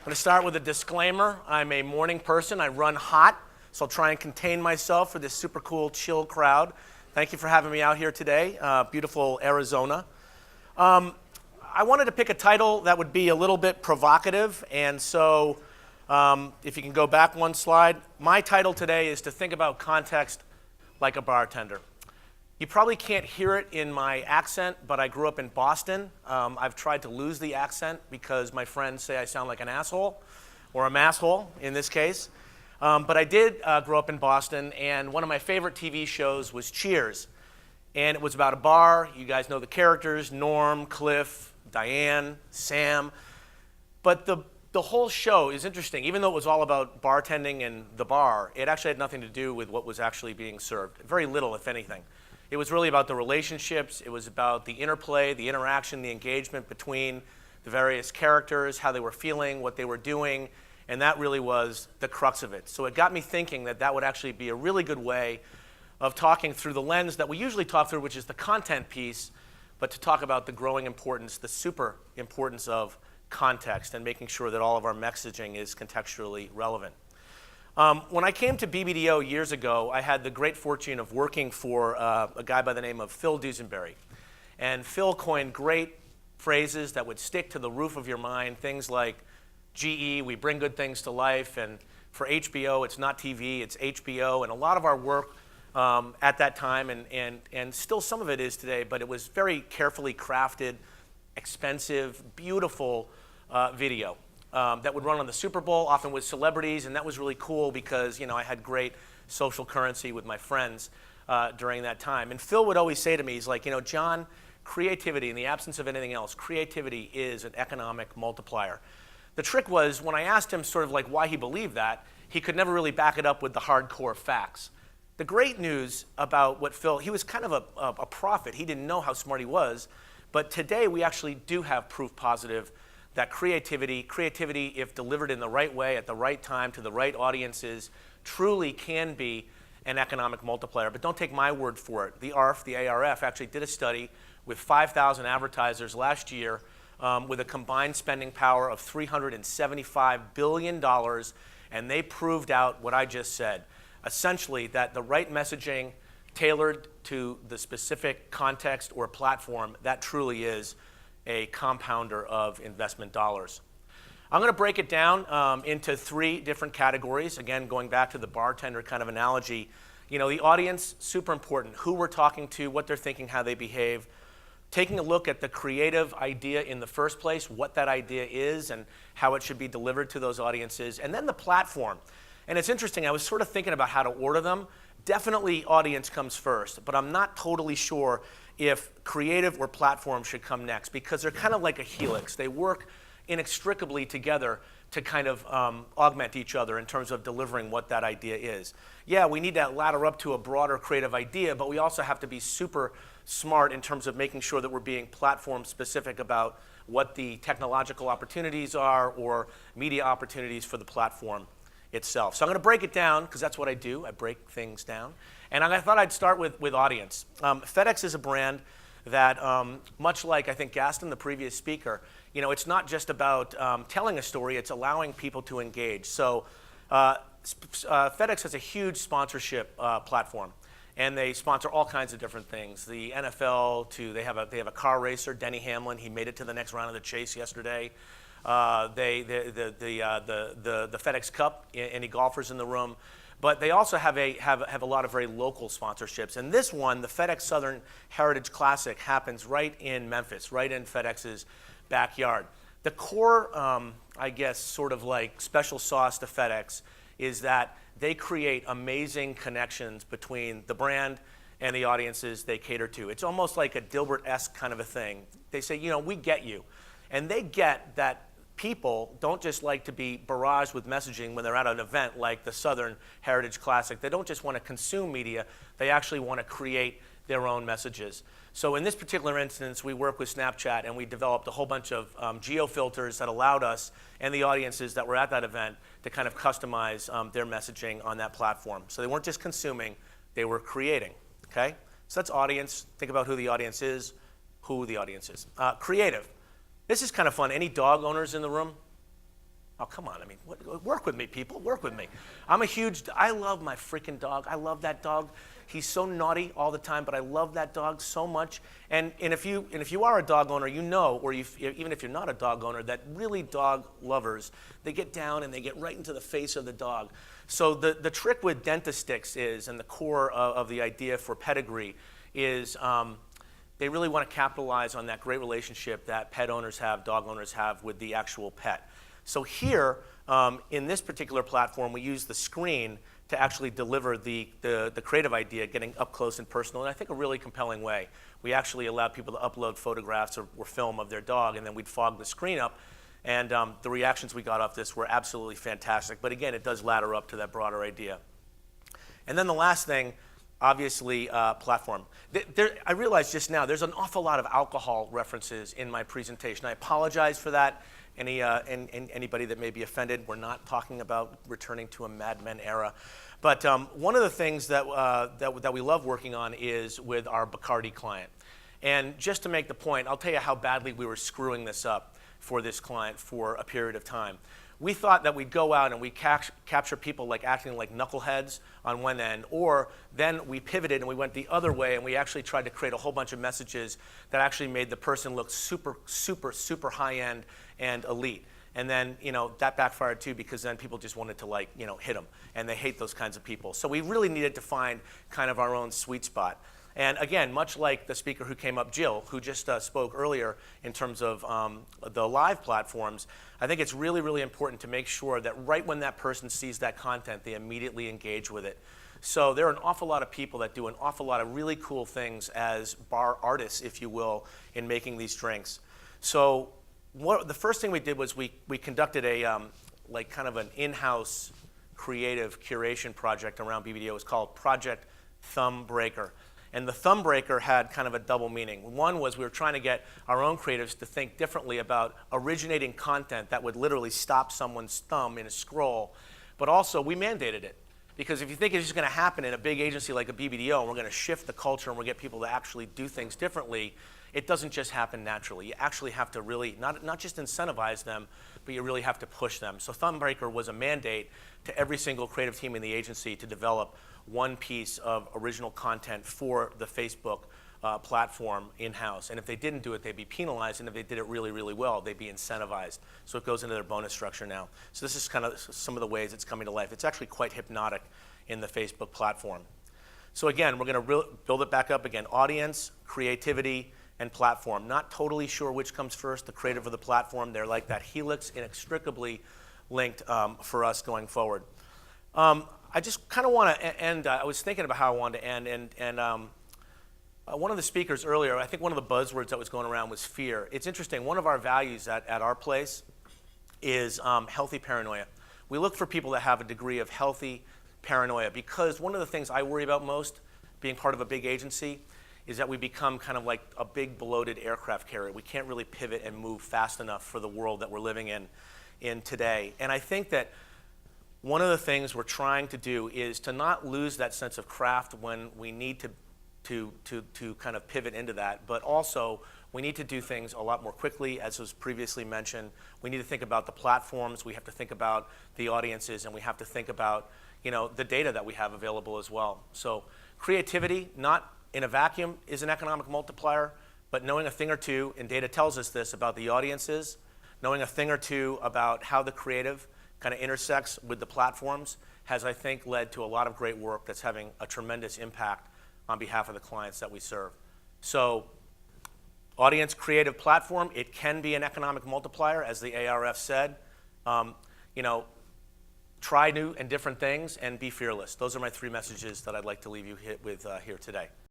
going to start with a disclaimer. I'm a morning person. I run hot, so I'll try and contain myself for this super cool, chill crowd. Thank you for having me out here today, beautiful Arizona. I wanted to pick a title that would be a little bit provocative, and so if you can go back one slide, my title today is to think about context like a bartender. You probably can't hear it in my accent, but I grew up in Boston. I've tried to lose the accent because my friends say I sound like an asshole, or a masshole in this case. But I did grow up in Boston, and one of my favorite TV shows was Cheers. And it was about a bar. You guys know the characters, Norm, Cliff, Diane, Sam. But the whole show is interesting. Even though it was all about bartending and the bar, it actually had nothing to do with what was actually being served. Very little, if anything. It was really about the relationships. It was about the interplay, the interaction, the engagement between the various characters, how they were feeling, what they were doing, and that really was the crux of it. So it got me thinking that that would actually be a really good way of talking through the lens that we usually talk through, which is the content piece, but to talk about the growing importance, the super importance of context and making sure that all of our messaging is contextually relevant. When I came to BBDO years ago, I had the great fortune of working for a guy by the name of Phil Dusenberry. And Phil coined great phrases that would stick to the roof of your mind, things like GE, we bring good things to life, and for HBO, it's not TV, it's HBO, and a lot of our work at that time, and still some of it is today, but it was very carefully crafted, expensive, beautiful video. That would run on the Super Bowl, often with celebrities, and that was really cool because I had great social currency with my friends during that time. And Phil would always say to me, he's like, John, creativity, in the absence of anything else, creativity is an economic multiplier. The trick was, when I asked him sort of like why he believed that, he could never really back it up with the hardcore facts. The great news about what Phil, he was kind of a prophet. He didn't know how smart he was, but today we actually do have proof positive that creativity, if delivered in the right way, at the right time, to the right audiences, truly can be an economic multiplier. But don't take my word for it. The ARF, actually did a study with 5,000 advertisers last year with a combined spending power of $375 billion, and they proved out what I just said. Essentially, that the right messaging tailored to the specific context or platform, that truly is a compounder of investment dollars. I'm going to break it down into three different categories. Again, going back to the bartender kind of analogy, the audience, super important. Who we're talking to, what they're thinking, how they behave. Taking a look at the creative idea in the first place, what that idea is and how it should be delivered to those audiences. And then the platform. And it's interesting, I was sort of thinking about how to order them. Definitely audience comes first, but I'm not totally sure if creative or platform should come next, because they're kind of like a helix. They work inextricably together to kind of augment each other in terms of delivering what that idea is. Yeah, we need to ladder up to a broader creative idea, but we also have to be super smart in terms of making sure that we're being platform specific about what the technological opportunities are or media opportunities for the platform itself. So I'm going to break it down, because that's what I do. I break things down. And I thought I'd start with audience. FedEx is a brand that, much like I think Gaston, the previous speaker, it's not just about telling a story, it's allowing people to engage. So FedEx has a huge sponsorship platform, and they sponsor all kinds of different things. The NFL, they have a car racer, Denny Hamlin. He made it to the next round of the chase yesterday. The FedEx Cup, any golfers in the room. But they also have a lot of very local sponsorships. And this one, the FedEx Southern Heritage Classic, happens right in Memphis, right in FedEx's backyard. The core, I guess, sort of like special sauce to FedEx is that they create amazing connections between the brand and the audiences they cater to. It's almost like a Dilbert-esque kind of a thing. They say, we get you. And they get that people don't just like to be barraged with messaging when they're at an event like the Southern Heritage Classic. They don't just want to consume media, they actually want to create their own messages. So in this particular instance, we work with Snapchat, and we developed a whole bunch of geo filters that allowed us and the audiences that were at that event to kind of customize their messaging on that platform. So they weren't just consuming, they were creating, okay? So that's audience. Think about who the audience is, Creative. This is kind of fun. Any dog owners in the room? Oh, come on. I mean, work with me, people. Work with me. I love my freaking dog. I love that dog. He's so naughty all the time, but I love that dog so much. And if you are a dog owner, you know, or even if you're not a dog owner, that really dog lovers, they get down and they get right into the face of the dog. So the trick with dentist sticks is, and the core of the idea for pedigree is, they really want to capitalize on that great relationship that pet owners have, dog owners have with the actual pet. So here, in this particular platform, we use the screen to actually deliver the creative idea, getting up close and personal, in I think a really compelling way. We actually allowed people to upload photographs or film of their dog, and then we'd fog the screen up. And the reactions we got off this were absolutely fantastic. But again, it does ladder up to that broader idea. And then the last thing, obviously, platform. I realized just now there's an awful lot of alcohol references in my presentation. I apologize for that. Anybody that may be offended, we're not talking about returning to a Mad Men era. But one of the things that we love working on is with our Bacardi client. And just to make the point, I'll tell you how badly we were screwing this up for this client for a period of time. We thought that we'd go out and we'd capture people like acting like knuckleheads on one end, or then we pivoted and we went the other way and we actually tried to create a whole bunch of messages that actually made the person look super, super, super high-end and elite. And then, that backfired too, because then people just wanted to hit them, and they hate those kinds of people. So we really needed to find kind of our own sweet spot. And again, much like the speaker who came up, Jill, who just spoke earlier in terms of the live platforms, I think it's really, really important to make sure that right when that person sees that content, they immediately engage with it. So there are an awful lot of people that do an awful lot of really cool things as bar artists, if you will, in making these drinks. So the first thing we did was we conducted a kind of an in-house creative curation project around BBDO. It was called Project Thumbreaker. And the Thumbreaker had kind of a double meaning. One was we were trying to get our own creatives to think differently about originating content that would literally stop someone's thumb in a scroll. But also, we mandated it. Because if you think it's just going to happen in a big agency like a BBDO, and we're going to shift the culture and we'll get people to actually do things differently, it doesn't just happen naturally. You actually have to really, not just incentivize them, but you really have to push them. So Thumbreaker was a mandate to every single creative team in the agency to develop one piece of original content for the Facebook platform in-house. And if they didn't do it, they'd be penalized. And if they did it really, really well, they'd be incentivized. So it goes into their bonus structure now. So this is kind of some of the ways it's coming to life. It's actually quite hypnotic in the Facebook platform. So again, we're going to build it back up again. Audience, creativity, and platform. Not totally sure which comes first, the creative or the platform. They're like that helix, inextricably linked for us going forward. I just kind of want to end. I was thinking about how I wanted to end, and one of the speakers earlier, I think one of the buzzwords that was going around was fear. It's interesting. One of our values at our place is healthy paranoia. We look for people that have a degree of healthy paranoia, because one of the things I worry about most being part of a big agency is that we become kind of like a big bloated aircraft carrier. We can't really pivot and move fast enough for the world that we're living in today. And I think that one of the things we're trying to do is to not lose that sense of craft when we need to kind of pivot into that, but also we need to do things a lot more quickly, as was previously mentioned. We need to think about the platforms, we have to think about the audiences, and we have to think about the data that we have available as well. So creativity, not in a vacuum, is an economic multiplier, but knowing a thing or two, and data tells us this about the audiences, knowing a thing or two about how the creative kind of intersects with the platforms has, I think, led to a lot of great work that's having a tremendous impact on behalf of the clients that we serve. So audience, creative, platform, it can be an economic multiplier, as the ARF said. Try new and different things and be fearless. Those are my three messages that I'd like to leave you with here today.